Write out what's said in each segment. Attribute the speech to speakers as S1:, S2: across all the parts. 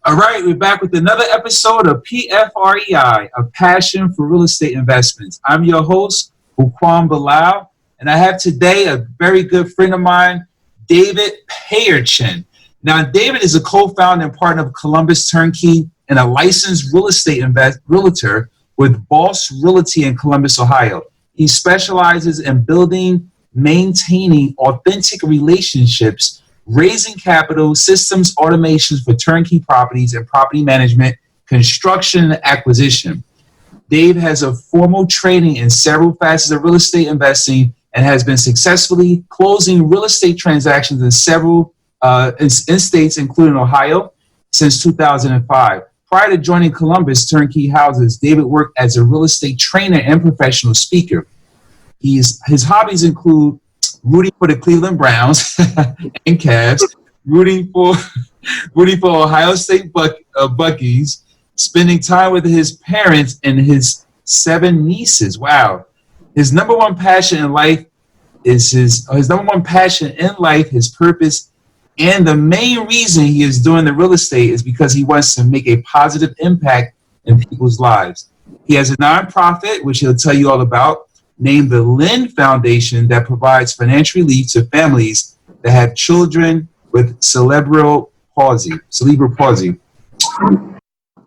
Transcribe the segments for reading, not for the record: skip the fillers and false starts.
S1: All right, we're back with another episode of PFREI, a passion for real estate investments. I'm your host, Fuquan Bilal, and I have today a very good friend of mine, David Payerchin. Now, David is a co-founder and partner of Columbus Turnkey and a licensed real estate realtor with Boss Realty in Columbus, Ohio. He specializes in building, maintaining authentic relationships, raising capital, systems, automations for turnkey properties and property management, construction, and acquisition. Dave has a formal training in several facets of real estate investing and has been successfully closing real estate transactions in several in states, including Ohio, since 2005. Prior to joining Columbus Turnkey Houses, David worked as a real estate trainer and professional speaker. His hobbies include rooting for the Cleveland Browns and Cavs, rooting for Ohio State Buckies, spending time with his parents and his 7 nieces. Wow. His number one passion in life is his purpose, and the main reason he is doing the real estate is because he wants to make a positive impact in people's lives. He has a nonprofit, which he'll tell you all about, named the Lynn Foundation, that provides financial relief to families that have children with cerebral palsy.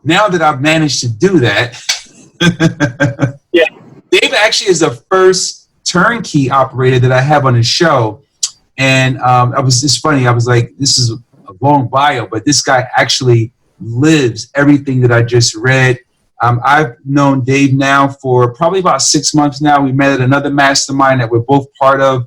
S1: Now that I've managed to do that, yeah, Dave actually is the first turnkey operator that I have on the show. And it's funny, I was like, this is a long bio, but this guy actually lives everything that I just read. I've known Dave now for probably about 6 months now. We met at another mastermind that we're both part of.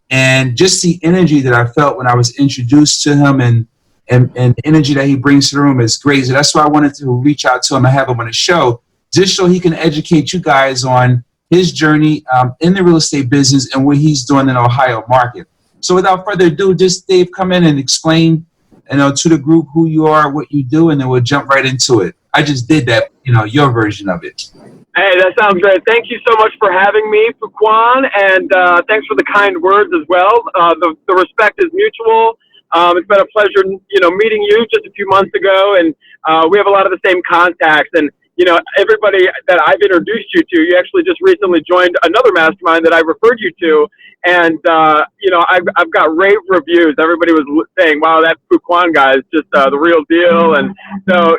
S1: And just the energy that I felt when I was introduced to him and the energy that he brings to the room is great. So that's why I wanted to reach out to him and have him on the show, just so he can educate you guys on his journey in the real estate business and what he's doing in the Ohio market. So without further ado, just Dave, come in and explain, to the group who you are, what you do, and then we'll jump right into it. I just did that, your version of it.
S2: Hey, that sounds great. Thank you so much for having me, Fuquan, and thanks for the kind words as well. The respect is mutual. It's been a pleasure, meeting you just a few months ago, and we have a lot of the same contacts. And everybody that I've introduced you to, you actually just recently joined another mastermind that I referred you to, and I've got rave reviews. Everybody was saying, "Wow, that Fuquan guy is just the real deal." And so,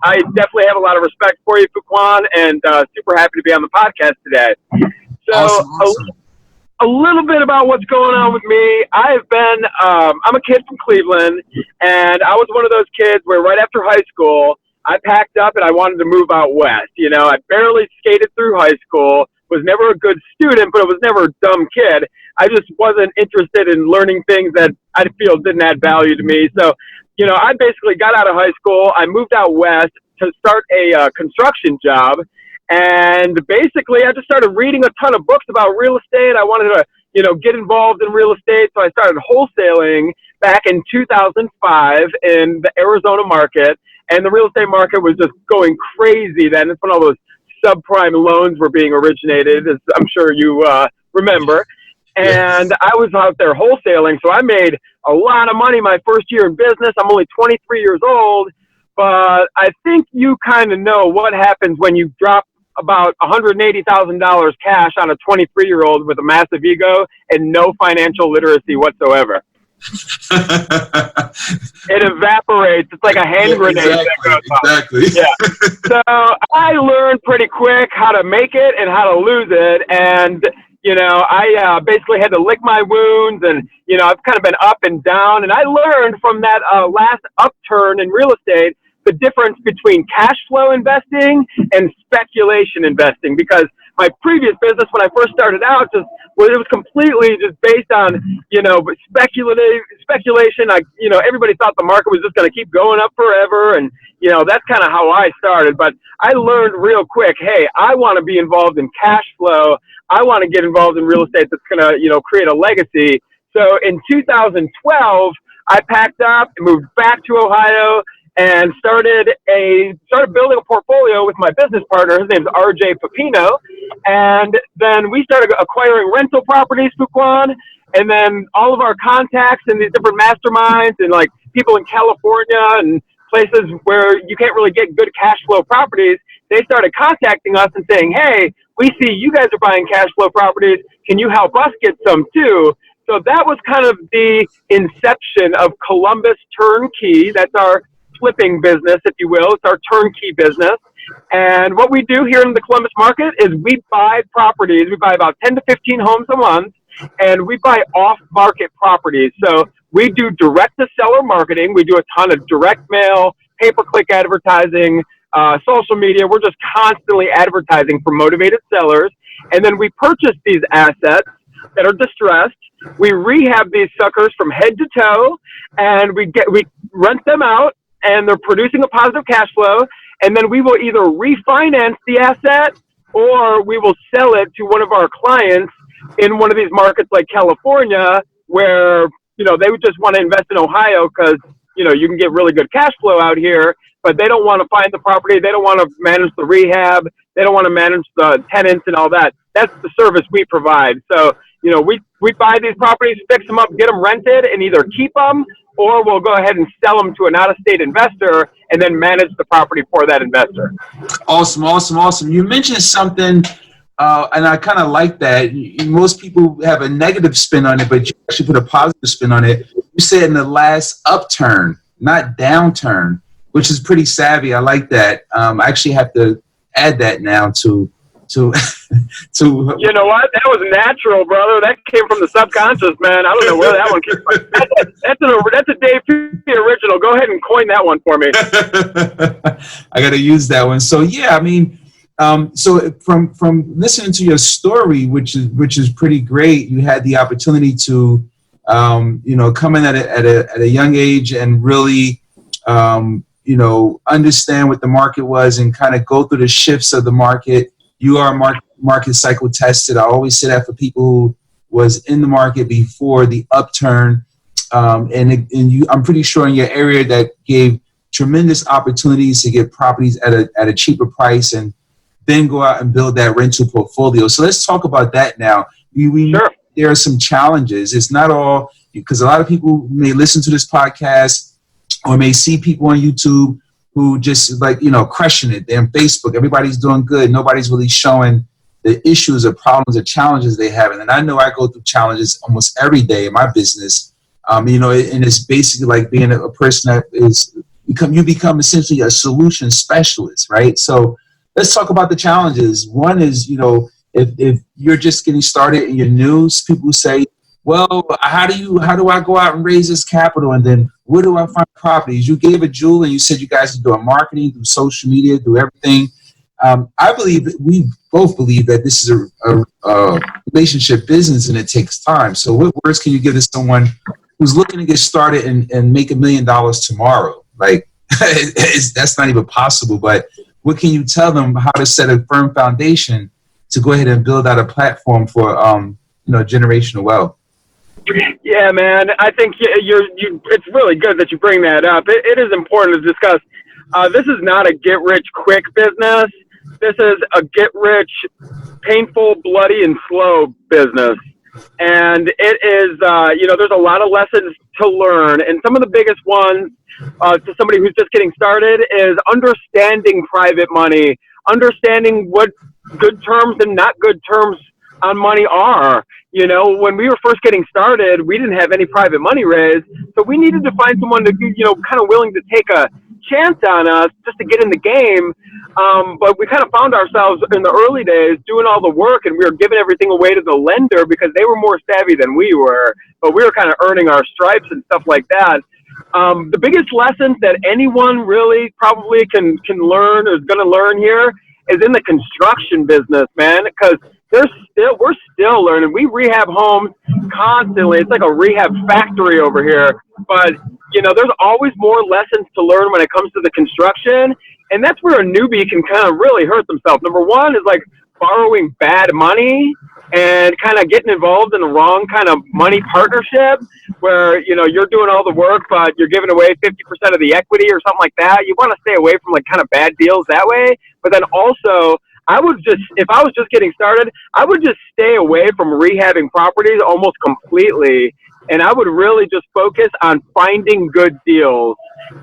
S2: I definitely have a lot of respect for you, Fuquan, and super happy to be on the podcast today. So,
S1: awesome.
S2: A little bit about what's going on with me. I'm a kid from Cleveland, and I was one of those kids where right after high school, I packed up and I wanted to move out west. I barely skated through high school, was never a good student, but I was never a dumb kid. I just wasn't interested in learning things that I feel didn't add value to me. So, I basically got out of high school. I moved out west to start a construction job. And basically, I just started reading a ton of books about real estate. I wanted to, get involved in real estate. So I started wholesaling back in 2005 in the Arizona market. And the real estate market was just going crazy then. It's when all those subprime loans were being originated, as I'm sure you remember. And I was out there wholesaling. So I made a lot of money my first year in business. I'm only 23 years old. But I think you kind of know what happens when you drop about $180,000 cash on a 23-year-old with a massive ego and no financial literacy whatsoever. It evaporates. It's like a hand grenade that goes off.
S1: Exactly.
S2: Yeah. So I learned pretty quick how to make it and how to lose it. And, I basically had to lick my wounds, and, I've kind of been up and down. And I learned from that last upturn in real estate the difference between cash flow investing and speculation investing, because my previous business, when I first started out, it was completely just based on, speculation. Everybody thought the market was just going to keep going up forever. And, that's kind of how I started. But I learned real quick, hey, I want to be involved in cash flow. I want to get involved in real estate that's going to, create a legacy. So in 2012, I packed up and moved back to Ohio and started building a portfolio with my business partner. His name's RJ Pepino. And then we started acquiring rental properties, Fuquan, and then all of our contacts in these different masterminds and like people in California and places where you can't really get good cash flow properties, they started contacting us and saying, hey, we see you guys are buying cash flow properties. Can you help us get some too? So that was kind of the inception of Columbus Turnkey. That's our flipping business, if you will. It's our turnkey business. And what we do here in the Columbus market is we buy properties. We buy about 10 to 15 homes a month, and we buy off-market properties. So we do direct-to-seller marketing. We do a ton of direct mail, pay-per-click advertising, social media. We're just constantly advertising for motivated sellers. And then we purchase these assets that are distressed. We rehab these suckers from head to toe, and we rent them out, and they're producing a positive cash flow. And then we will either refinance the asset or we will sell it to one of our clients in one of these markets like California, where, you know, they would just want to invest in Ohio because, you know, you can get really good cash flow out here, but they don't want to find the property. They don't want to manage the rehab. They don't want to manage the tenants and all that. That's the service we provide. So, you know, we buy these properties, fix them up, get them rented, and either keep them or we'll go ahead and sell them to an out-of-state investor and then manage the property for that investor.
S1: Awesome. You mentioned something, and I kind of like that. Most people have a negative spin on it, but you actually put a positive spin on it. You said in the last upturn, not downturn, which is pretty savvy. I like that. I actually have to add that now to you know
S2: what? That was natural, brother. That came from the subconscious, man. I don't know where that one came from. That's a Dave Payerchin original. Go ahead and coin that one for me.
S1: I got to use that one. So yeah, I mean, so from listening to your story, which is pretty great, you had the opportunity to, you know, come in at a young age and really, you know, understand what the market was and kind of go through the shifts of the market. You are market cycle tested. I always say that for people who was in the market before the upturn. And I'm pretty sure in your area that gave tremendous opportunities to get properties at a cheaper price and then go out and build that rental portfolio. So let's talk about that now. Sure. There are some challenges. It's not all, because a lot of people may listen to this podcast or may see people on YouTube who just, like, you know, crushing it. They're on Facebook. Everybody's doing good. Nobody's really showing the issues or problems or challenges they have. And I know I go through challenges almost every day in my business. You know, and it's basically like being a person that you become essentially a solution specialist, right? So let's talk about the challenges. One is, you know, if you're just getting started and you're new, people say, well, how do I go out and raise this capital? And then where do I find properties? You gave a jewel and you said you guys are doing marketing through social media, through everything. I believe that we both believe that this is a relationship business and it takes time. So what words can you give to someone who's looking to get started and make $1 million tomorrow? Like, that's not even possible, but what can you tell them how to set a firm foundation to go ahead and build out a platform for, you know, generational wealth?
S2: Yeah, man. I think it's really good that you bring that up. It is important to discuss. This is not a get-rich-quick business. This is a get-rich, painful, bloody, and slow business. And it is, you know, there's a lot of lessons to learn. And some of the biggest ones to somebody who's just getting started is understanding private money, understanding what good terms and not good terms on money are. You know, when we were first getting started, we didn't have any private money raised. So we needed to find someone to, you know, kind of willing to take a chance on us just to get in the game. But we kind of found ourselves in the early days doing all the work, and we were giving everything away to the lender because they were more savvy than we were, but we were kind of earning our stripes and stuff like that. The biggest lessons that anyone really probably can learn or is going to learn here is in the construction business, man, because we're still learning. We rehab homes constantly. It's like a rehab factory over here. But, you know, there's always more lessons to learn when it comes to the construction. And that's where a newbie can kind of really hurt themselves. Number one is like borrowing bad money and kind of getting involved in the wrong kind of money partnership where, you know, you're doing all the work, but you're giving away 50% of the equity or something like that. You want to stay away from like kind of bad deals that way. But then also, if I was just getting started, I would just stay away from rehabbing properties almost completely. And I would really just focus on finding good deals.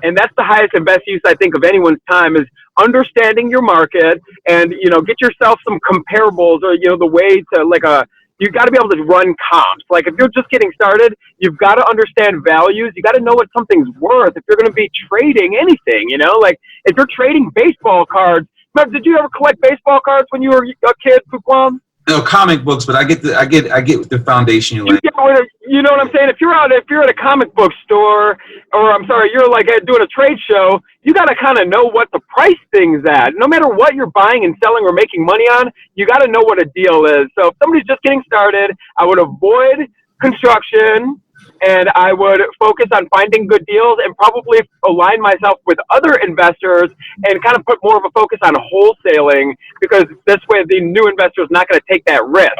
S2: And that's the highest and best use, I think, of anyone's time, is understanding your market and, get yourself some comparables, or, the way to you got to be able to run comps. Like, if you're just getting started, you've got to understand values. You got to know what something's worth if you're going to be trading anything, like if you're trading baseball cards. Did you ever collect baseball cards when you were a kid, Fuquam?
S1: No, comic books, but I get the foundation.
S2: You know what I'm saying? If you're at a comic book store, or you're like doing a trade show, you got to kind of know what the price thing's at. No matter what you're buying and selling or making money on, you got to know what a deal is. So if somebody's just getting started, I would avoid construction, and I would focus on finding good deals, and probably align myself with other investors and kind of put more of a focus on wholesaling, because this way the new investor is not going to take that risk.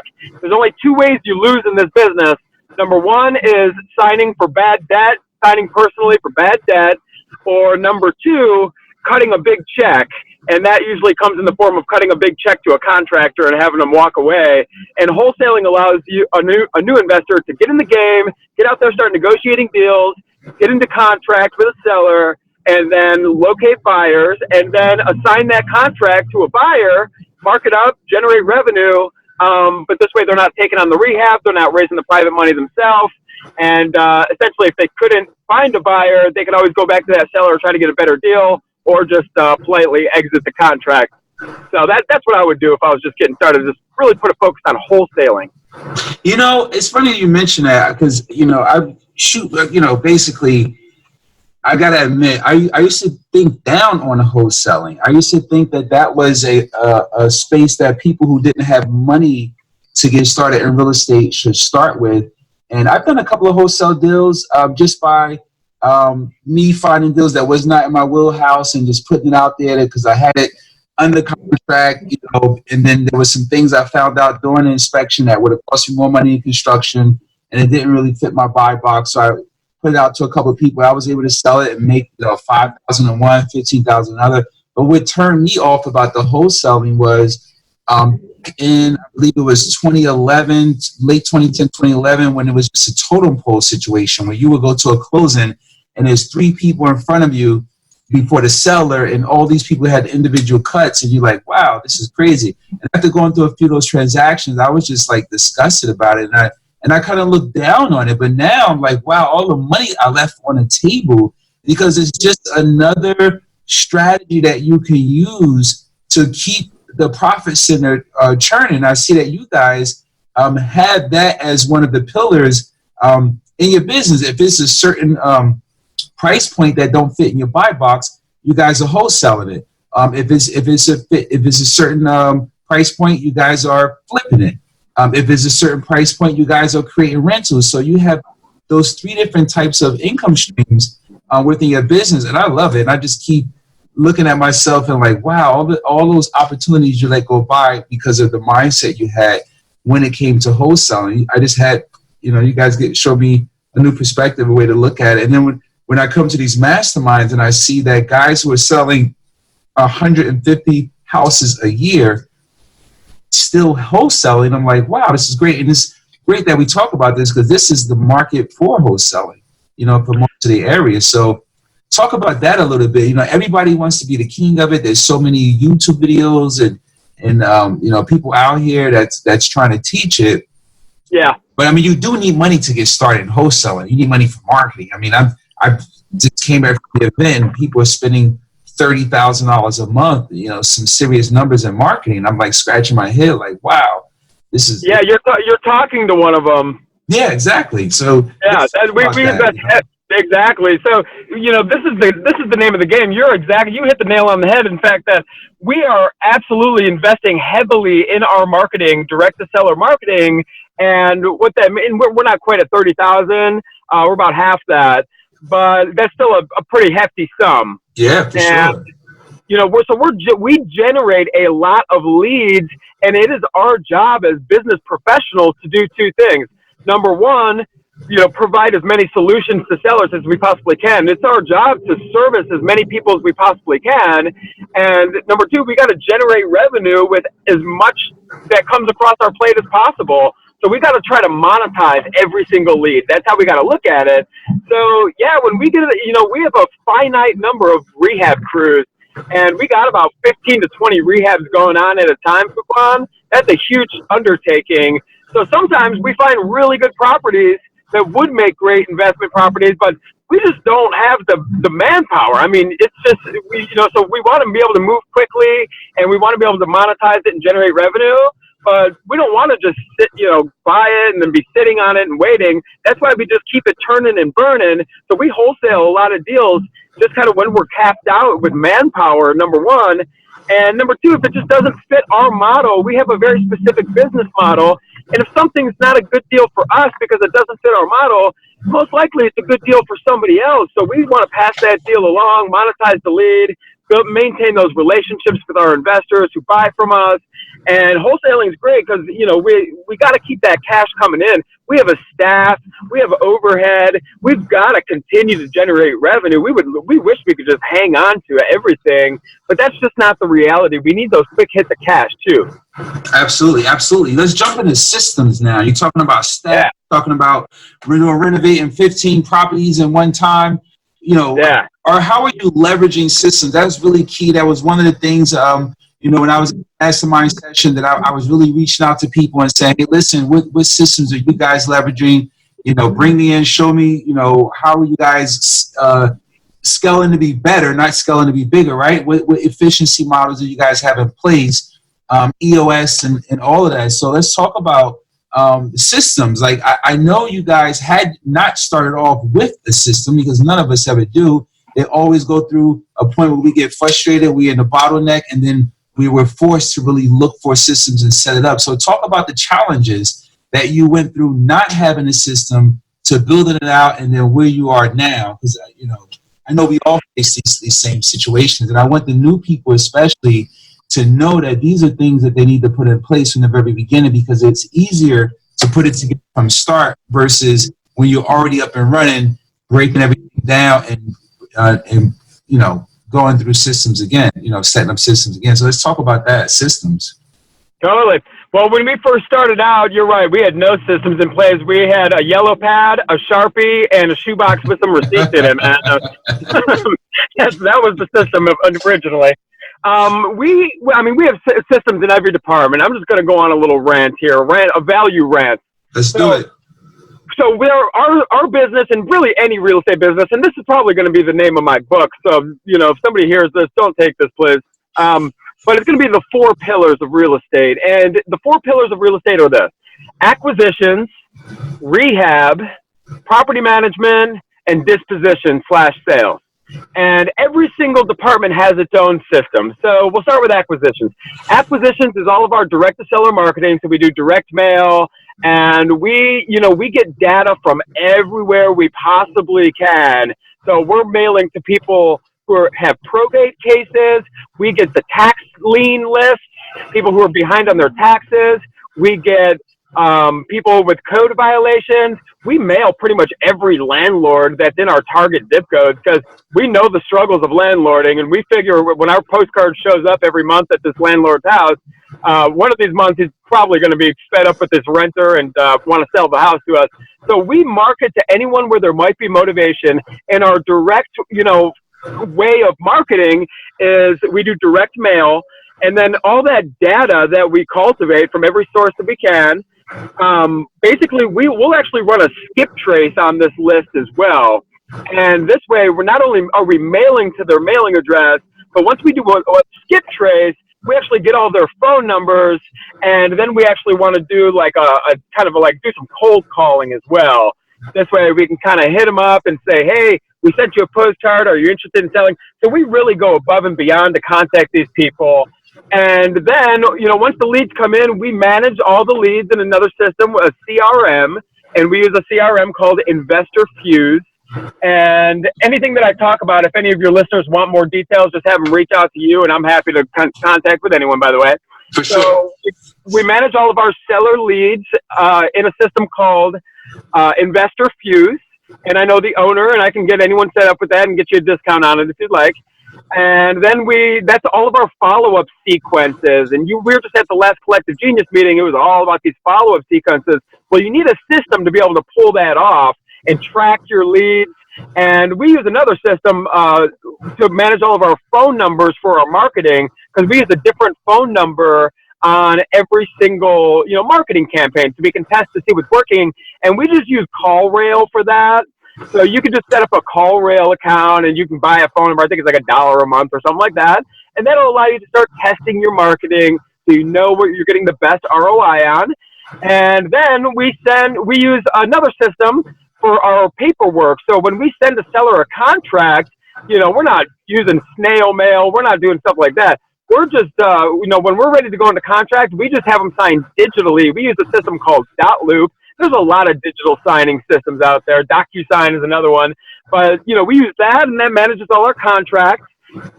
S2: There's only two ways you lose in this business. Number one is signing personally for bad debt, or number two, cutting a big check. And that usually comes in the form of cutting a big check to a contractor and having them walk away. And wholesaling allows you, a new investor, to get in the game, get out there, start negotiating deals, get into contract with a seller, and then locate buyers, and then assign that contract to a buyer, mark it up, generate revenue. But this way they're not taking on the rehab, they're not raising the private money themselves. And essentially, if they couldn't find a buyer, they could always go back to that seller and try to get a better deal, or just politely exit the contract. So that's what I would do if I was just getting started, just really put a focus on wholesaling.
S1: It's funny you mention that, because, basically, I got to admit, I used to think down on wholesaling. I used to think that was a space that people who didn't have money to get started in real estate should start with. And I've done a couple of wholesale deals just by me finding deals that was not in my wheelhouse and just putting it out there because I had it under contract, and then there was some things I found out during the inspection that would have cost me more money in construction, and it didn't really fit my buy box. So I put it out to a couple of people. I was able to sell it and make $5,000 in one, $15,000 another. But what turned me off about the wholesaling was in, I believe it was 2011, late 2010, 2011, when it was just a totem pole situation where you would go to a closing and there's three people in front of you before the seller, and all these people had individual cuts, and you're like, wow, this is crazy. And after going through a few of those transactions, I was just like disgusted about it, and I kind of looked down on it. But now I'm like, wow, all the money I left on the table, because it's just another strategy that you can use to keep the profit center churning. I see that you guys have that as one of the pillars in your business. If it's a certain price point that don't fit in your buy box, you guys are wholesaling it. If it's a certain price point, you guys are flipping it. If it's a certain price point, you guys are creating rentals. So you have those three different types of income streams within your business, and I love it. And I just keep looking at myself and like, wow, all those opportunities you let go by because of the mindset you had when it came to wholesaling. I just had, you guys show me a new perspective, a way to look at it. And then when I come to these masterminds and I see that guys who are selling 150 houses a year still wholesaling, I'm like, wow, this is great. And it's great that we talk about this, because this is the market for wholesaling, for most of the areas. So talk about that a little bit. Everybody wants to be the king of it. There's so many YouTube videos and people out here that's trying to teach it.
S2: Yeah.
S1: But I mean, you do need money to get started in wholesaling. You need money for marketing. I mean, I just came back from the event and people are spending $30,000 a month, some serious numbers in marketing. I'm like scratching my head like, wow, this is.
S2: Yeah, you're talking to one of them.
S1: Yeah, exactly. So
S2: yeah, we invest. Exactly. So, this is the name of the game. You hit the nail on the head. In fact, that we are absolutely investing heavily in our marketing, direct to seller marketing. And what that means, we're not quite at 30,000. We're about half that, but that's still a pretty hefty sum.
S1: Yeah, for sure.
S2: We generate a lot of leads, and it is our job as business professionals to do two things. Number one, provide as many solutions to sellers as we possibly can. It's our job to service as many people as we possibly can. And number two, we got to generate revenue with as much that comes across our plate as possible. So we got to try to monetize every single lead. That's how we got to look at it. So yeah, when we get, we have a finite number of rehab crews, and we got about 15 to 20 rehabs going on at a time, Fuquan. That's a huge undertaking. So sometimes we find really good properties that would make great investment properties, but we just don't have the manpower. I mean, it's just, so we want to be able to move quickly, and we want to be able to monetize it and generate revenue, but we don't want to just sit, buy it and then be sitting on it and waiting. That's why we just keep it turning and burning. So we wholesale a lot of deals just kind of when we're capped out with manpower, number one. And number two, if it just doesn't fit our model, we have a very specific business model. And if something's not a good deal for us because it doesn't fit our model, most likely it's a good deal for somebody else. So we want to pass that deal along, monetize the lead, maintain those relationships with our investors who buy from us. And wholesaling is great because, we got to keep that cash coming in. We have a staff, we have overhead, we've got to continue to generate revenue. We wish we could just hang on to everything, but that's just not the reality. We need those quick hits of cash too.
S1: Absolutely. Let's jump into systems now. You're talking about staff, talking about renovating 15 properties in one time, or how are you leveraging systems? That's really key. That was one of the things, when I was in the mastermind session that I was really reaching out to people and saying, hey, listen, what systems are you guys leveraging? Bring me in, show me, how are you guys scaling to be better, not scaling to be bigger, right? What efficiency models do you guys have in place, EOS and all of that? So let's talk about systems. Like I know you guys had not started off with a system because none of us ever do. They always go through a point where we get frustrated, we're in a bottleneck, and then we were forced to really look for systems and set it up. So talk about the challenges that you went through not having a system to building it out and then where you are now. Because, I know we all face these same situations. And I want the new people especially to know that these are things that they need to put in place from the very beginning because it's easier to put it together from start versus when you're already up and running, breaking everything down and going through systems again, setting up systems again. So let's talk about that, systems.
S2: Totally. Well, when we first started out, you're right. We had no systems in place. We had a yellow pad, a Sharpie, and a shoebox with some receipts in it, man. That was the system originally. We have systems in every department. I'm just going to go on a little rant here, a value rant.
S1: Let's do it.
S2: So our business, and really any real estate business, and this is probably going to be the name of my book. So, if somebody hears this, don't take this, please. But it's going to be the 4 pillars of real estate. And the 4 pillars of real estate are this: acquisitions, rehab, property management, and disposition/sales. And every single department has its own system. So we'll start with acquisitions. Acquisitions is all of our direct-to-seller marketing. So we do direct mail, and we get data from everywhere we possibly can. So we're mailing to people who have probate cases. We get the tax lien list, people who are behind on their taxes. We get people with code violations. We mail pretty much every landlord that's in our target zip codes because we know the struggles of landlording, and we figure when our postcard shows up every month at this landlord's house, one of these months he's probably going to be fed up with this renter and want to sell the house to us. So we market to anyone where there might be motivation, and our direct, way of marketing is we do direct mail, and then all that data that we cultivate from every source that we can, basically we'll actually run a skip trace on this list as well. And this way, we're not only are we mailing to their mailing address, but once we do a skip trace, we actually get all their phone numbers, and then we actually want to do like do some cold calling as well. This way we can kind of hit them up and say, hey, we sent you a postcard. Are you interested in selling? So we really go above and beyond to contact these people. And then, once the leads come in, we manage all the leads in another system, a CRM, and we use a CRM called Investor Fuse. And anything that I talk about, if any of your listeners want more details, just have them reach out to you, and I'm happy to contact with anyone, by the way.
S1: For sure.
S2: So we manage all of our seller leads in a system called Investor Fuse. And I know the owner, and I can get anyone set up with that and get you a discount on it if you'd like. And then that's all of our follow-up sequences. And we were just at the last Collective Genius meeting. It was all about these follow-up sequences. Well, you need a system to be able to pull that off and track your leads. And we use another system to manage all of our phone numbers for our marketing, because we use a different phone number on every single, marketing campaign, so we can test to see what's working. And we just use CallRail for that. So you can just set up a CallRail account and you can buy a phone number. I think it's like $1 a month or something like that. And that'll allow you to start testing your marketing so you know what you're getting the best ROI on. And then we use another system for our paperwork. So when we send a seller a contract, we're not using snail mail. We're not doing stuff like that. We're just, when we're ready to go into contract, we just have them signed digitally. We use a system called .loop. There's a lot of digital signing systems out there. DocuSign is another one. But, we use that, and that manages all our contracts.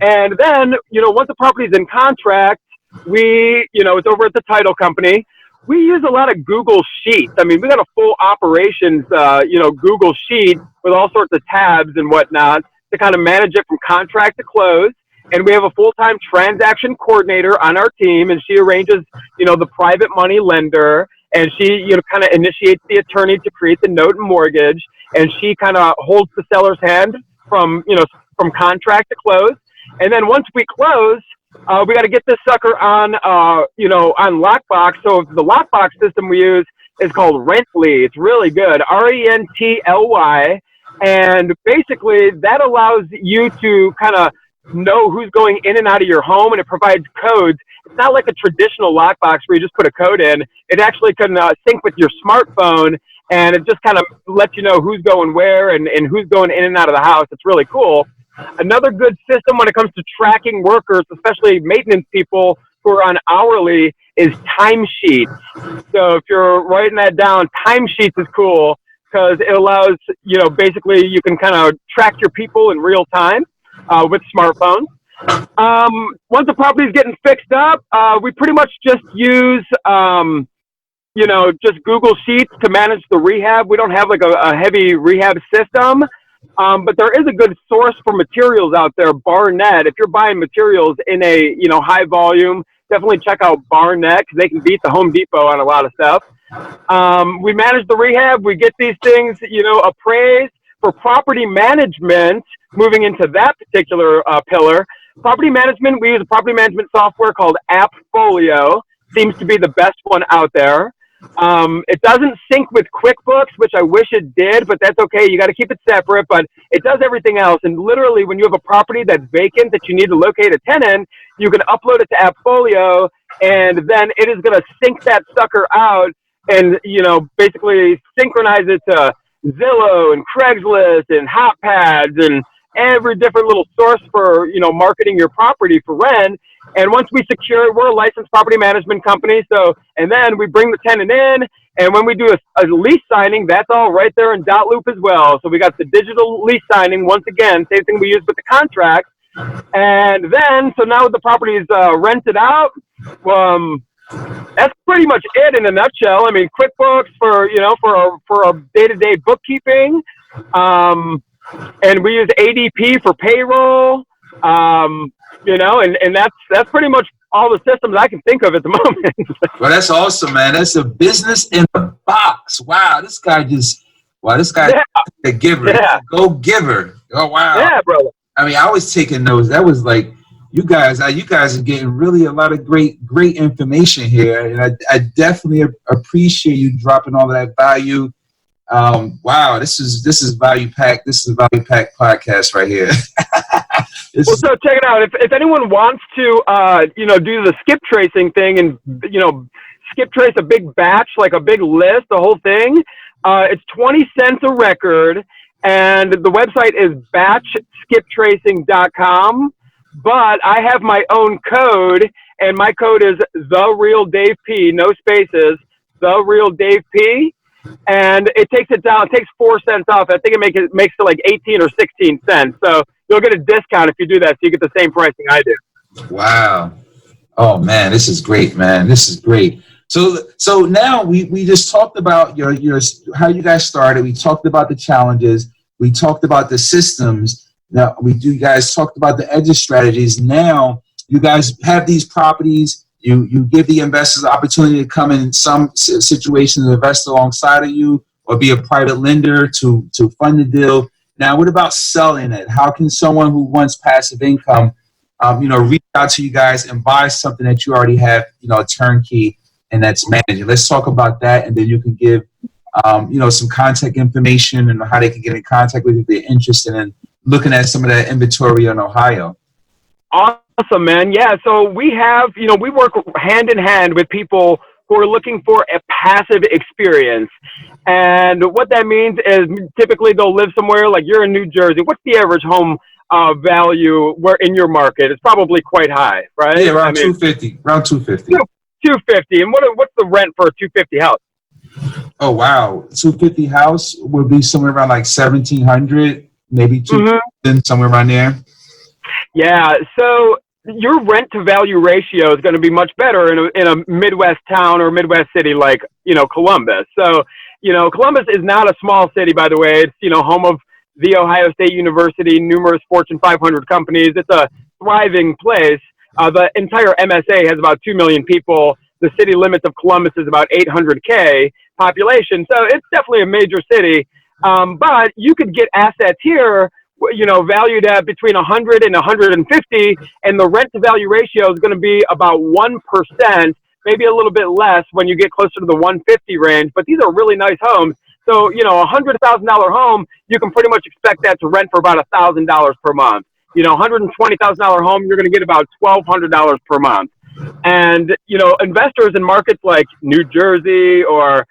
S2: And then, once the property's in contract, it's over at the title company. We use a lot of Google Sheets. I mean, we got a full operations, Google Sheet with all sorts of tabs and whatnot to kind of manage it from contract to close. And we have a full-time transaction coordinator on our team, and she arranges, the private money lender, and she, kind of initiates the attorney to create the note and mortgage, and she kind of holds the seller's hand from contract to close. And then once we close, we got to get this sucker on, on Lockbox. So the Lockbox system we use is called Rently. It's really good, Rently. And basically that allows you to kind of know who's going in and out of your home, and it provides codes. It's not like a traditional lockbox where you just put a code in. It actually can sync with your smartphone, and it just kind of lets you know who's going where and who's going in and out of the house. It's really cool. Another good system when it comes to tracking workers, especially maintenance people who are on hourly, is timesheets. So if you're writing that down, timesheets is cool because it allows, basically you can kind of track your people in real time. With smartphones. Once the property is getting fixed up, we pretty much just use, just Google Sheets to manage the rehab. We don't have like a heavy rehab system, but there is a good source for materials out there, Barnett. If you're buying materials in a, high volume, definitely check out Barnett because they can beat the Home Depot on a lot of stuff. We manage the rehab. We get these things, appraised. For property management, moving into that particular pillar, property management, we use a property management software called AppFolio. Seems to be the best one out there. It doesn't sync with QuickBooks, which I wish it did, but that's okay. You got to keep it separate, but it does everything else. And literally, when you have a property that's vacant that you need to locate a tenant, you can upload it to AppFolio, and then it is going to sync that sucker out and, basically synchronize it to Zillow and Craigslist and HotPads and every different little source for, marketing your property for rent. And once we secure it, we're a licensed property management company. So, and then we bring the tenant in, and when we do a lease signing, that's all right there in .loop as well. So we got the digital lease signing, once again, same thing we use with the contract. And then, so now the property is rented out. That's pretty much it in a nutshell. I mean, QuickBooks for our day-to-day bookkeeping, and we use ADP for payroll, and that's pretty much all the systems I can think of at the moment.
S1: Well, that's awesome, man. That's a business in a box. Wow, this guy
S2: Yeah.
S1: a giver,
S2: Yeah.
S1: go giver. Oh wow.
S2: Yeah, brother.
S1: I mean, I was taking notes. That was like. You guys are getting really a lot of great information here, and I definitely appreciate you dropping all of that value. Wow, this is value packed. This is a value packed podcast right here.
S2: So check it out. If anyone wants to, do the skip tracing thing and skip trace a big batch, like a big list, the whole thing, it's 20 cents a record, and the website is batchskiptracing.com. But I have my own code, and my code is TheRealDaveP, no spaces, TheRealDaveP, and it takes it down. It takes 4 cents off. I think it makes it like 18 or 16 cents. So you'll get a discount if you do that. So you get the same pricing I do.
S1: Wow. Oh man, this is great, man. This is great. So now we just talked about your how you guys started. We talked about the challenges. We talked about the systems. Now, you guys talked about the exit strategies. Now, you guys have these properties. You give the investors the opportunity to come in some situations and invest alongside of you or be a private lender to fund the deal. Now, what about selling it? How can someone who wants passive income, reach out to you guys and buy something that you already have, a turnkey and that's managing? Let's talk about that, and then you can give, some contact information and how they can get in contact with you if they're interested in looking at some of that inventory in Ohio.
S2: Awesome, man. Yeah, so we have, we work hand in hand with people who are looking for a passive experience. And what that means is typically they'll live somewhere, like you're in New Jersey. What's the average home value in your market? It's probably quite high, right?
S1: Yeah, around 250. Around 250.
S2: 250. And what's the rent for a 250 house?
S1: Oh, wow. 250 house would be somewhere around like 1,700, maybe 2,000, somewhere around there.
S2: Yeah, so your rent to value ratio is going to be much better in a Midwest town or Midwest city like, Columbus. So, Columbus is not a small city, by the way. It's, home of the Ohio State University, numerous Fortune 500 companies. It's a thriving place. The entire MSA has about 2 million people. The city limits of Columbus is about 800K population. So it's definitely a major city. But you could get assets here, valued at between 100 and 150, and the rent to value ratio is going to be about 1%, maybe a little bit less when you get closer to the 150 range. But these are really nice homes. So, a $100,000 home, you can pretty much expect that to rent for about $1,000 per month. $120,000 home, you're going to get about $1,200 per month. And, investors in markets like New Jersey or,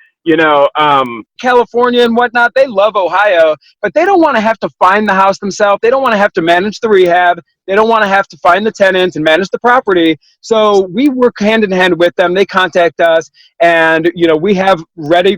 S2: California and whatnot, they love Ohio, but they don't want to have to find the house themselves. They don't want to have to manage the rehab. They don't want to have to find the tenants and manage the property. So we work hand in hand with them. They contact us, and, we have ready,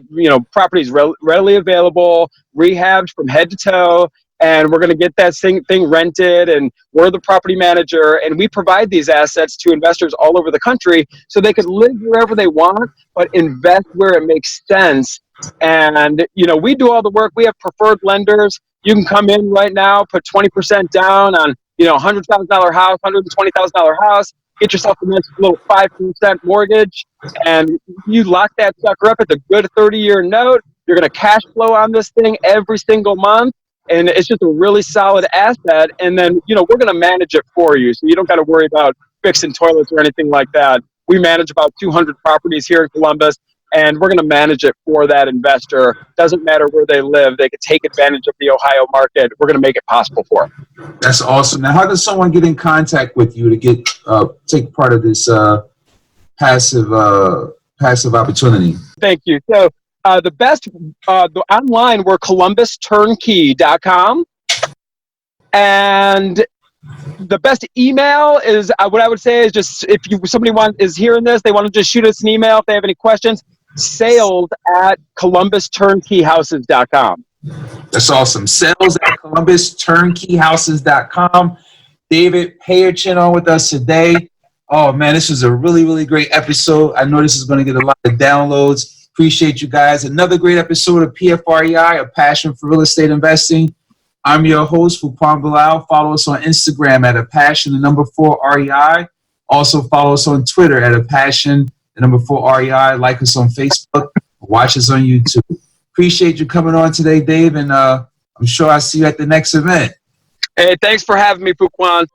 S2: properties readily available, rehabbed from head to toe. And we're going to get that thing rented, and we're the property manager, and we provide these assets to investors all over the country so they could live wherever they want, but invest where it makes sense. And, we do all the work. We have preferred lenders. You can come in right now, put 20% down on, $100,000 house, $120,000 house, get yourself a nice little 5% mortgage, and you lock that sucker up at the good 30-year note. You're going to cash flow on this thing every single month. And it's just a really solid asset. And then, we're going to manage it for you. So you don't got to worry about fixing toilets or anything like that. We manage about 200 properties here in Columbus, and we're going to manage it for that investor. Doesn't matter where they live. They can take advantage of the Ohio market. We're going to make it possible for them.
S1: That's awesome. Now, how does someone get in contact with you to take part of this passive opportunity?
S2: Thank you. So, the online, we're columbusturnkey.com. And the best email is, what I would say is just, if somebody is hearing this, they want to just shoot us an email if they have any questions, sales@columbusturnkeyhouses.com.
S1: That's awesome. Sales@columbusturnkeyhouses.com. David Payerchin on with us today. Oh, man, this was a really, really great episode. I know this is going to get a lot of downloads. Appreciate you guys. Another great episode of PFREI, a passion for real estate investing. I'm your host, Fuquan Bilal. Follow us on Instagram at @passion4REI. Also follow us on Twitter at @passion4REI. Like us on Facebook. Watch us on YouTube. Appreciate you coming on today, Dave, and I'm sure I'll see you at the next event.
S2: Hey, thanks for having me, Fuquan.